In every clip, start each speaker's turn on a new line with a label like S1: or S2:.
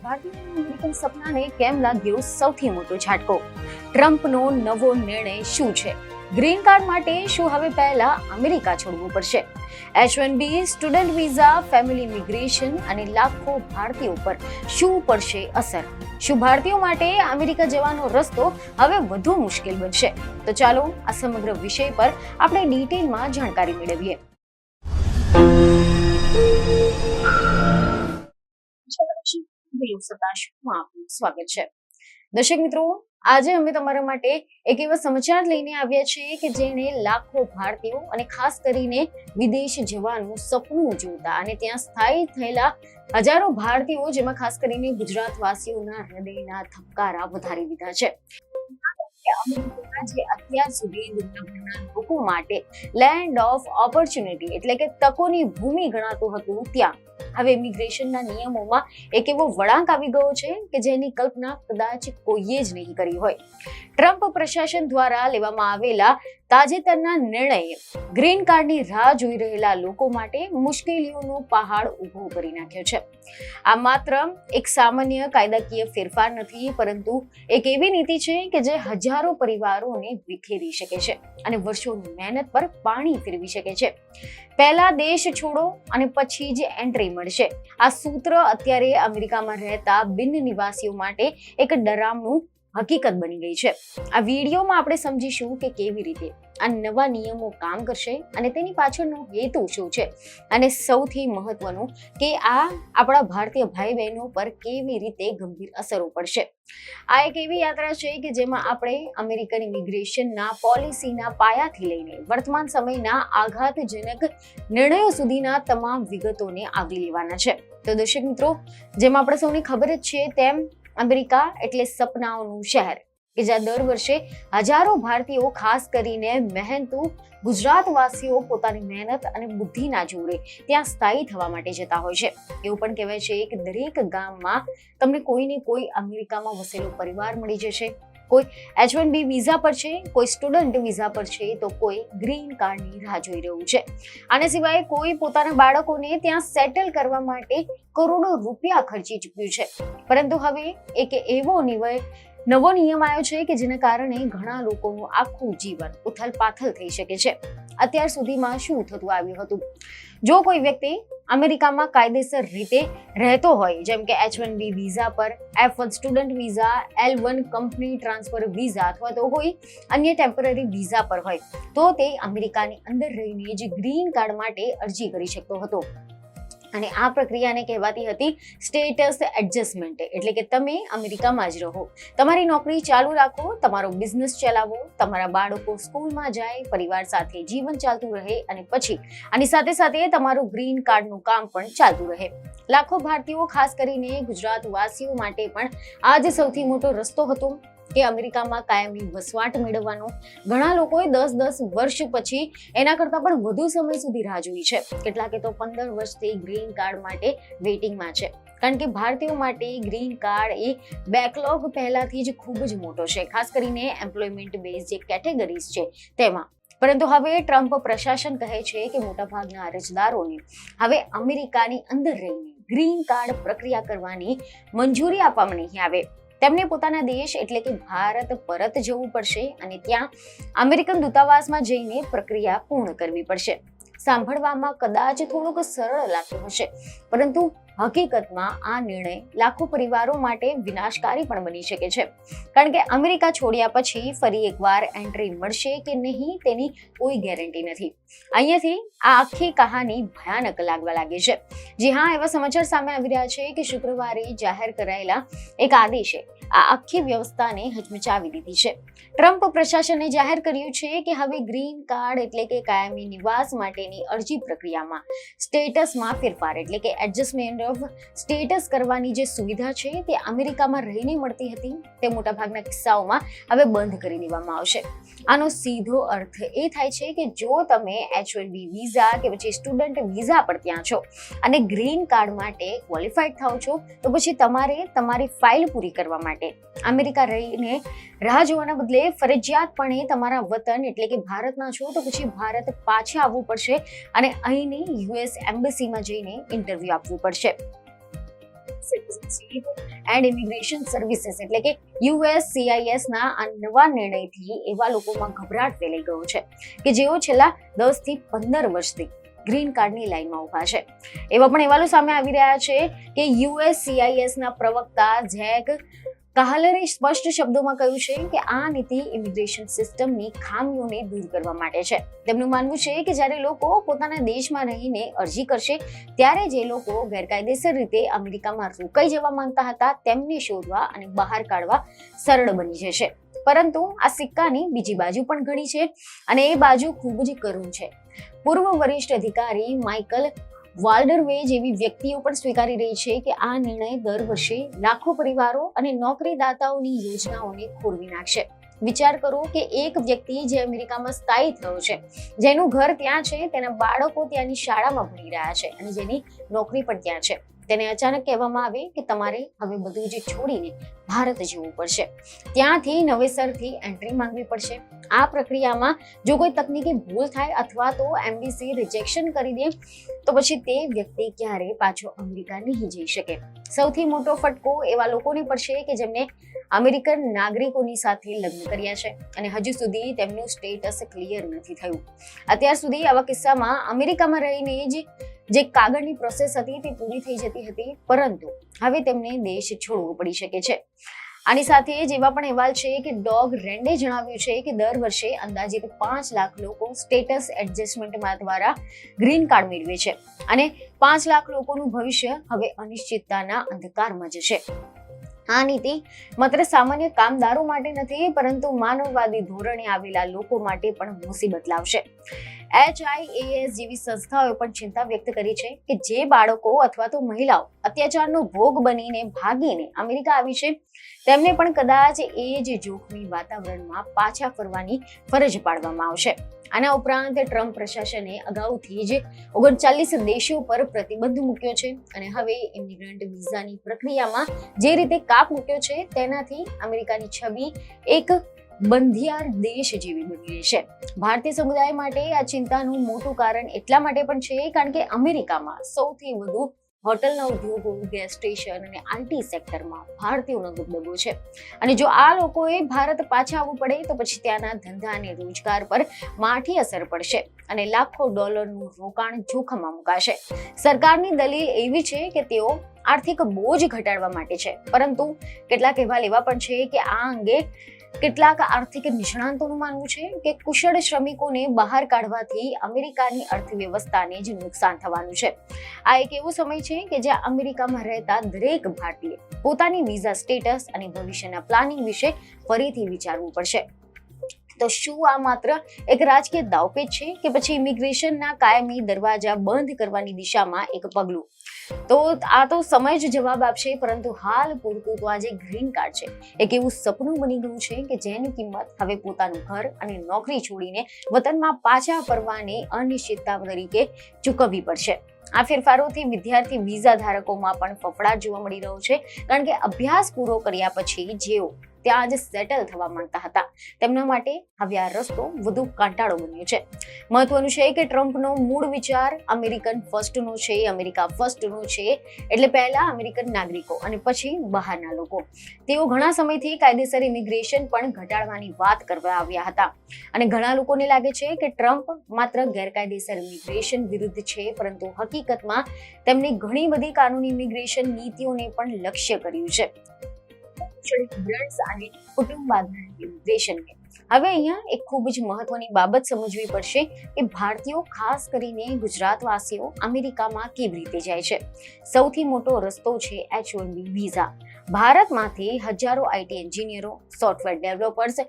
S1: ભારતીય અમેરિકન સપનાને કેમ લાગ્યો સૌથી મોટો ઝાટકો? ટ્રમ્પનો નવો નિર્ણય શું છે? ગ્રીન કાર્ડ માટે શું હવે પહેલા અમેરિકા છોડવું પડશે? H-1B, student visa, family immigration અને લાખો ભારતીયો પર શું પડશે અસર? શું ભારતીયો માટે અમેરિકા જવાનો રસ્તો હવે વધુ મુશ્કેલ બનશે? તો ચાલો આ સમગ્ર વિષય પર આપણે ડિટેલમાં જાણકારી મેળવીએ. સ્વાગત છે. દર્શક મિત્રો, આજે અમે તમારા માટે એક એવા સમાચાર લઈને આવ્યા છીએ કે જેને લાખો ભારતીયો અને ખાસ કરીને વિદેશ જવાનું સપનું જોતા અને ત્યાં સ્થાયી થયેલા હજારો ભારતીયો, જેમાં ખાસ કરીને ગુજરાતવાસીઓના હૃદયના ધબકારા વધારી દીધા છે. અમેરિકા જે અત્યાર સુધી દુનિયાભરના લોકો માટે લેન્ડ ઓફ ઓપોર્ચ્યુનિટી એટલે કે તકોની ભૂમિ ગણાતું હતું, ત્યાં હવે ઇમિગ્રેશનના નિયમોમાં એક એવો વળાંક આવી ગયો છે કે જેની કલ્પના કદાચ કોઈએ જ નહીં કરી હોય. ટ્રમ્પ પ્રશાસન દ્વારા લેવામાં આવેલા તાજેતરના નિર્ણયે ગ્રીન કાર્ડની રાહ જોઈ રહેલા લોકો માટે મુશ્કેલીઓનો પહાડ ઊભો કરી નાખ્યો છે. આ માત્ર એક સામાન્ય કાયદાકીય ફેરફાર નથી, પરંતુ એક એવી નીતિ છે કે જે હજારો પરિવારોને વિખેરી શકે છે અને વર્ષોની મહેનત પર પાણી ફેરવી શકે છે. પહેલા દેશ છોડો અને પછી જ એન્ટ્રી મળશે. આ સૂત્ર અત્યારે અમેરિકામાં રહેતા બિન નિવાસીઓ માટે એક ડરામણું હકીકત બની ગઈ છે. આ વિડીયોમાં આપણે સમજીશું કે કેવી રીતે આ નવા નિયમો કામ કરશે અને તેની પાછળનો હેતુ શું છે, અને સૌથી મહત્વનું કે આ આપણા ભારતીય ભાઈ બહેનો પર કેવી રીતે ગંભીર અસરો પડશે. આ એક એવી યાત્રા છે કે જેમાં આપણે અમેરિકન ઇમિગ્રેશનના પોલિસીના પાયાથી લઈને વર્તમાન સમયના આઘાતજનક નિર્ણયો સુધીના તમામ વિગતોને આવરી લેવાના છે. તો દર્શક મિત્રો, જેમ આપણે સૌને ખબર જ છે તેમ અમેરિકા એટલે સપનાઓનું શહેર કે જ્યાં દર વર્ષે હજારો ભારતીયો, ખાસ કરીને મહેનતુ ગુજરાતવાસીઓ, પોતાની મહેનત અને બુદ્ધિના જોરે ત્યાં સ્થાયી થવા માટે જતા હોય છે. એવું પણ કહેવાય છે કે દરેક ગામમાં તમને કોઈને કોઈ અમેરિકામાં વસેલો પરિવાર મળી જશે. કોઈ H-1B વિઝા પર છે, કોઈ સ્ટુડન્ટ વિઝા પર છે, તો કોઈ ગ્રીન કાર્ડની રાહ જોઈ રહ્યું છે. આને સિવાય કોઈ પોતાના બાળકોને ત્યાં સેટલ કરવા માટે કરોડો રૂપિયા ખર્ચી ચૂક્યું છે. પરંતુ હવે એક એવો નવો નિયમ આવ્યો છે કે જેના કારણે ઘણા લોકોનું આખું જીવન ઉથલપાથલ થઈ શકે છે. અત્યાર સુધીમાં શું થતું આવ્યું હતું? જો કોઈ વ્યક્તિ અમેરિકામાં કાયદેસર રીતે રહેતો હોય, જેમ કે H-1B વિઝા પર, F-1 student visa, L-1 company transfer visa અથવા તો કોઈ અન્ય ટેમ્પરરી વિઝા પર હોય, તો તે અમેરિકાની અંદર રહીને જ ગ્રીન કાર્ડ માટે અરજી કરી શકતો હતો. અને આ પ્રક્રિયાને કહેવાતી હતી સ્ટેટસ એડજસ્ટમેન્ટ, એટલે કે તમે અમેરિકામાં જ રહો, તમારી નોકરી ચાલુ રાખો, તમારો બિઝનેસ ચલાવો, તમારા બાળકો સ્કૂલમાં જાય, પરિવાર સાથે જીવન ચાલતું રહે અને પછી આની સાથે સાથે તમારું ગ્રીન કાર્ડનું કામ પણ ચાલતું રહે. લાખો ભારતીયો, ખાસ કરીને ગુજરાતવાસીઓ માટે પણ આ જ સૌથી મોટો રસ્તો હતો કે અમેરિકામાં કાયમી વસવાટ મેળવવાનો. ઘણા લોકોએ 10 વર્ષ પછી એના કરતાં પણ વધુ સમય સુધી રાહ જોઈ છે. કેટલાકે તો 15 વર્ષથી ગ્રીન કાર્ડ માટે વેઇટિંગમાં છે, કારણ કે ભારતીયો માટે ગ્રીન કાર્ડ એ બેકલોગ પહેલાથી જ ખૂબ જ મોટો છે, ખાસ કરીને એમ્પ્લોયમેન્ટ બેઝ જે કેટેગરીઝ છે તેમાં. પરંતુ હવે ટ્રમ્પ પ્રશાસન કહે છે કે મોટાભાગના અરજદારોને હવે અમેરિકાની અંદર રહીને ગ્રીન કાર્ડ પ્રક્રિયા કરવાની મંજૂરી આપવામાં નહીં આવે. તેમને પોતાના દેશ એટલે કે ભારત પરત જવું પડશે અને ત્યાં અમેરિકન દૂતાવાસમાં જઈને પ્રક્રિયા પૂર્ણ કરવી પડશે. સાંભળવામાં કદાચ થોડુંક સરળ લાગતું હશે, પરંતુ હકીકતમાં આ નિર્ણય લાખો પરિવારો માટે વિનાશકારી પણ બની શકે છે, કારણ કે અમેરિકા છોડ્યા પછી ફરી એકવાર એન્ટ્રી મળશે કે નહીં તેની કોઈ ગેરંટી નથી. અહીંયાથી આ આખી કહાની ભયાનક લાગવા લાગે છે. જી હા, એવા સમાચાર સામે આવી રહ્યા છે કે શુક્રવારે જાહેર કરાયેલા એક આદેશે આ આખી વ્યવસ્થાને હચમચાવી દીધી છે. ટ્રમ્પ પ્રશાસને જાહેર કર્યું છે કે હવે ગ્રીન કાર્ડ એટલે કે કાયમી નિવાસ માટેની અરજી પ્રક્રિયામાં સ્ટેટસમાં ફેરફાર એટલે કે એડજસ્ટમેન્ટ ઓફ સ્ટેટસ કરવાની જે સુવિધા છે તે અમેરિકામાં રહીને મળતી હતી તે મોટાભાગના કિસ્સાઓમાં હવે બંધ કરી દેવામાં આવશે. આનો સીધો અર્થ એ થાય છે કે જો તમે H-1B વિઝા કે પછી સ્ટુડન્ટ વિઝા પર ત્યાં છો અને ગ્રીન કાર્ડ માટે ક્વોલિફાઈડ થાઓ છો, તો પછી તમારે તમારી ફાઇલ પૂરી કરવા માટે અમેરિકા રહીને રાહ જોવાના બદલે ફરજિયાતપણે તમારા વતન એટલે કે ભારતના છો તો પછી ભારત પાછા આવવું પડશે અને અહીંની US એમ્બેસીમાં જઈને ઇન્ટરવ્યુ આપવું પડશે. સિટીઝનશીપ એન્ડ ઇમિગ્રેશન સર્વિસીસ એટલે કે USCIS ના આ નવા નિર્ણયથી એવા લોકોમાં ગભરાટ ફેલાઈ ગયો છે કે જેઓ છેલ્લા 10 થી 15 વર્ષથી ગ્રીન કાર્ડની લાઈનમાં ઉભા છે. એવા પણ અહેવાલો સામે આવી રહ્યા છે કે USCIS ના પ્રવક્તા જેક કાહલરે સ્પષ્ટ શબ્દોમાં કહ્યું છે કે આ નીતિ ઇમિગ્રેશન સિસ્ટમની ખામીઓને દૂર કરવા માટે છે. તેમનું માનવું છે કે જ્યારે લોકો પોતાના દેશમાં રહીને અરજી કરશે ત્યારે જે લોકો ગેરકાયદેસર રીતે અમેરિકામાં રોકાઈ જવા માંગતા હતા તેમને શોધવા અને બહાર કાઢવા સરળ બની જશે. પરંતુ આ સિક્કાની બીજી બાજુ પણ ઘણી છે અને એ બાજુ ખૂબ જ કરુણ છે. પૂર્વ વરિષ્ઠ અધિકારી માઇકલ વાલ્ડરવે જેવી વ્યક્તિઓ પણ સ્વીકારી રહી છે કે આ નિર્ણય દર વર્ષે લાખો પરિવારો અને નોકરીદાતાઓની યોજનાઓને ખોરવી નાખશે. વિચાર કરો કે એક વ્યક્તિ જે અમેરિકામાં સ્થાયી થયો છે, જેનું ઘર ત્યાં છે, તેના બાળકો ત્યાંની શાળામાં ભણી રહ્યા છે અને જેની નોકરી પણ ત્યાં છે, તેને અચાનક કહેવામાં આવે કે તમારે હવે બધું જ છોડીને ભારત જવું પડશે, ત્યાંથી નવેસરથી એન્ટ્રી માંગવી પડશે. આ પ્રક્રિયામાં જો કોઈ તકનીકી ભૂલ થાય અથવા તો એમ્બેસી રિજેક્શન કરી દે તો પછી તે વ્યક્તિ ક્યારે પાછો અમેરિકા નહીં જઈ શકે. સૌથી મોટો ફટકો એવા લોકોને પડશે કે જેમને અમેરિકન નાગરિકોની સાથે લગ્ન કર્યા છે અને હજુ સુધી તેમનું સ્ટેટસ ક્લિયર નથી થયું. અત્યાર સુધી આવા કિસ્સામાં અમેરિકામાં રહીને જ જે કાગળની પ્રોસેસ હતી તે પૂરી થઈ જતી હતી, પરંતુ હવે તેમને દેશ છોડવો પડી શકે છે. આની સાથે જ એવા પણ અહેવાલ છે કે ડોગ રેન્ડે જણાવ્યું છે કે દર વર્ષે અંદાજિત 5 લાખ લોકો સ્ટેટસ એડજસ્ટમેન્ટ દ્વારા ગ્રીન કાર્ડ મેળવે છે અને 5 લાખ લોકોનું ભવિષ્ય હવે અનિશ્ચિતતાના અંધકારમાં જશે. આ નીતિ માત્ર સામાન્ય કામદારો માટે નથી, પરંતુ માનવવાદી ધોરણે આવેલા લોકો માટે પણ મુસીબત લાવશે. HIAS જેવી સંસ્થાઓએ પણ ચિંતા વ્યક્ત કરી છે કે જે બાળકો અથવા તો મહિલાઓ અત્યાચારનો ભોગ બનીને ભાગીને અમેરિકા આવી છે તેમને પણ કદાચ એ જ જોખમી વાતાવરણમાં પાછા ફરવાની ફરજ પાડવામાં આવશે. આના ઉપરાંત ટ્રમ્પ પ્રશાસને અગાઉથી જ 39 દેશો પર પ્રતિબંધ મૂક્યો છે અને હવે ઇમિગ્રન્ટ વિઝાની પ્રક્રિયામાં જે રીતે કાપ મૂક્યો છે તેનાથી અમેરિકાની છબી એક બંધિયાર દેશ જેવી બની રહેશે. ભારતીય સમુદાય માટે આ ચિંતાનું મોટું કારણ એટલા માટે પણ છે કારણ કે અમેરિકામાં સૌથી વધુ હોટલના ઉદ્યોગો, ગેસ સ્ટેશન અને IT સેક્ટરમાં ભારતીયોનો દબદબો છે અને જો આ લોકોએ ભારત પાછા આવવું પડે તો પછી ત્યાંના ધંધા અને રોજગાર પર માઠી અસર પડશે અને લાખો ડોલરનું રોકાણ જોખમમાં મુકાશે. સરકારની દલીલ એવી છે કે તેઓ આર્થિક બોજ ઘટાડવા માટે છે, પરંતુ કેટલાક અહેવાલ એવા પણ છે કે આ અંગે કેટલાક આર્થિક નિષ્ણાંતોનું માનવું છે કે કુશળ શ્રમિકોને બહાર કાઢવાથી અમેરિકાની અર્થવ્યવસ્થાને જ નુકસાન થવાનું છે. આ એક એવો સમય છે કે જ્યાં અમેરિકામાં રહેતા દરેક ભારતીય પોતાની વિઝા સ્ટેટસ અને ભવિષ્યના પ્લાનિંગ વિશે ફરીથી વિચારવું પડશે. તો શું આ માત્ર એક રાજકીય દાવપેચ છે કે પછી ઇમિગ્રેશનના કાયમી દરવાજા બંધ કરવાની દિશામાં એક પગલું? તો આ તો સમય જ જવાબ આપશે, પરંતુ હાલ પૂરતું તો આ જે ગ્રીન કાર્ડ છે એક એવું સપનું બની ગયું છે કે જેની કિંમત હવે પોતાનું ઘર અને નોકરી છોડીને વતનમાં પાછા ફરવાની અનિશ્ચિતતા તરીકે ચૂકવવી પડશે. આ ફેરફારોથી વિદ્યાર્થી વિઝા ધારકોમાં પણ ફફડાટ જોવા મળી રહ્યો છે, કારણ કે અભ્યાસ પૂરો કર્યા પછી જેઓ ત્યાં જ સેટલ થવા માંગતા હતા તેમના માટે હવે આ રસ્તો વધુ કાંટાળો બન્યો છે. મહત્વનું છે કે ટ્રમ્પનો મૂળ વિચાર અમેરિકન ફર્સ્ટનો છે, અમેરિકા ફર્સ્ટનો છે, એટલે પહેલા અમેરિકન નાગરિકો અને પછી બહારના લોકો. તેઓ ઘણા સમયથી કાયદેસર ઇમિગ્રેશન પણ ઘટાડવાની વાત કરવા આવ્યા હતા અને ઘણા લોકોને લાગે છે કે ટ્રમ્પ માત્ર ગેરકાયદેસર ઇમિગ્રેશન વિરુદ્ધ છે, પરંતુ હકીકતમાં તેમણે ઘણી બધી કાનૂની ઇમિગ્રેશન નીતિઓને પણ લક્ષ્ય કર્યું છે. અને કુટુંબ આધારિત ઇમિગ્રેશન. હવે અહીંયા એક ખૂબ જ મહત્વની બાબત સમજવી પડશે કે ભારતીયો, ખાસ કરીને ગુજરાતવાસીઓ અમેરિકામાં કેવી રીતે જાય છે. સૌથી મોટો રસ્તો છે H-1B વિઝા. ભારતમાંથી હજારો IT એન્જિનિયરો, સોફ્ટવેર ડેવલપર્સ,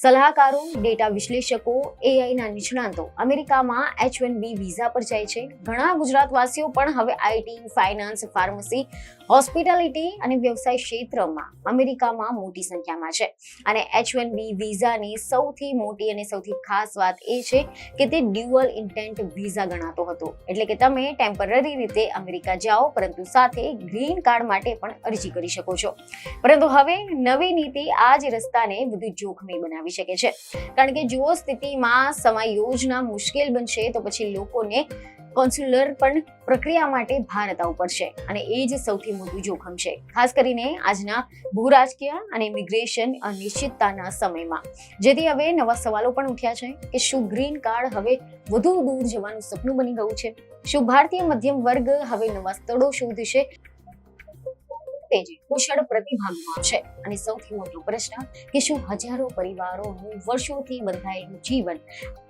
S1: સલાહકારો, ડેટા વિશ્લેષકો, AI ના નિષ્ણાંતો અમેરિકામાં H-1B વિઝા પર જાય છે. ઘણા ગુજરાતવાસીઓ પણ હવે IT, ફાઇનાન્સ, ફાર્મસી, હોસ્પિટાલિટી અને વ્યવસાય ક્ષેત્રમાં અમેરિકામાં મોટી સંખ્યામાં છે. અને H-1B વિઝાની સૌથી મોટી અને સૌથી ખાસ વાત એ છે કે તે ડ્યુઅલ ઇન્ટેન્ટ વિઝા ગણાતો હતો, એટલે કે તમે ટેમ્પરરી રીતે અમેરિકા જાઓ પરંતુ સાથે ગ્રીન કાર્ડ માટે પણ અરજી કરી શકો છો. પરંતુ હવે નવી નીતિ આ જ રસ્તાને વધુ જોખમી બનાવી શકે છે, કારણ કે જો સ્થિતિમાં સમાયોજના મુશ્કેલ બનશે તો પછી લોકોને કોન્સ્યુલર પણ પ્રક્રિયા માટે ભારત આવવું પડશે અને એ જ સૌથી મોટું જોખમ છે, ખાસ કરીને આજના ભૂરાજકીય અને ઇમિગ્રેશન અનિશ્ચિતતાના સમયમાં. જેથી હવે નવા સવાલો પણ ઉઠ્યા છે કે શું ગ્રીન કાર્ડ હવે વધુ દૂર જવાનું સપનું બની ગયું છે? શું ભારતીય મધ્યમ વર્ગ હવે નવા સ્થળો શોધશે? કુશળ પ્રતિભાગમાં આવશે? અને સૌથી મોટો પ્રશ્ન કે શું હજારો પરિવારોનું વર્ષોથી બંધાયેલું જીવન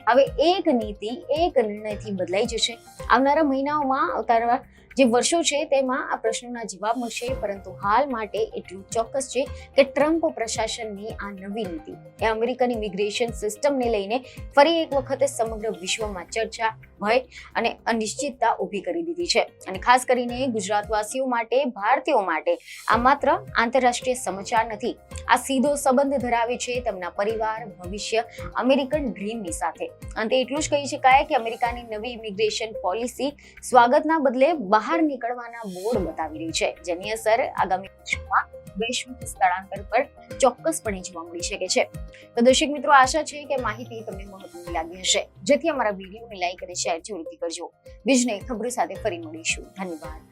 S1: હવે એક નીતિ, એક નિર્ણયથી બદલાઈ જશે? આવનારા મહિનાઓમાં, આવનારા જે વર્ષો છે તેમાં આ પ્રશ્નોના જવાબ મળશે. પરંતુ હાલ માટે એટલું ચોક્કસ છે કે ટ્રમ્પ પ્રશાસનની આ નવી નીતિ એ અમેરિકન ઇમિગ્રેશન સિસ્ટમને લઈને ફરી એક વખત સમગ્ર વિશ્વમાં ચર્ચા, ભય અને અનિશ્ચિતતા ઊભી કરી દીધી છે. અને ખાસ કરીને ગુજરાતવાસીઓ માટે, ભારતીયો માટે આ માત્ર આંતરરાષ્ટ્રીય સમાચાર નથી, આ સીધો સંબંધ ધરાવે છે તેમના પરિવાર, ભવિષ્ય, અમેરિકન ડ્રીમની સાથે. અંતે એટલું જ કહી શકાય કે અમેરિકાની નવી ઇમિગ્રેશન પોલિસી સ્વાગતના બદલે બહાર નીકળવાના બોર્ડ બતાવી રહી છે, જેની અસર આગામી વર્ષોમાં વૈશ્વિક સ્થળાંતર પર ચોક્કસપણે જોવા મળી શકે છે. તો દર્શક મિત્રો, આશા છે કે માહિતી તમને મહત્વની લાગી હશે, જેથી અમારા વિડીયોને લાઈક અને શેર જરૂરથી કરજો. બીજને ખબરો સાથે ફરી મળીશું. ધન્યવાદ.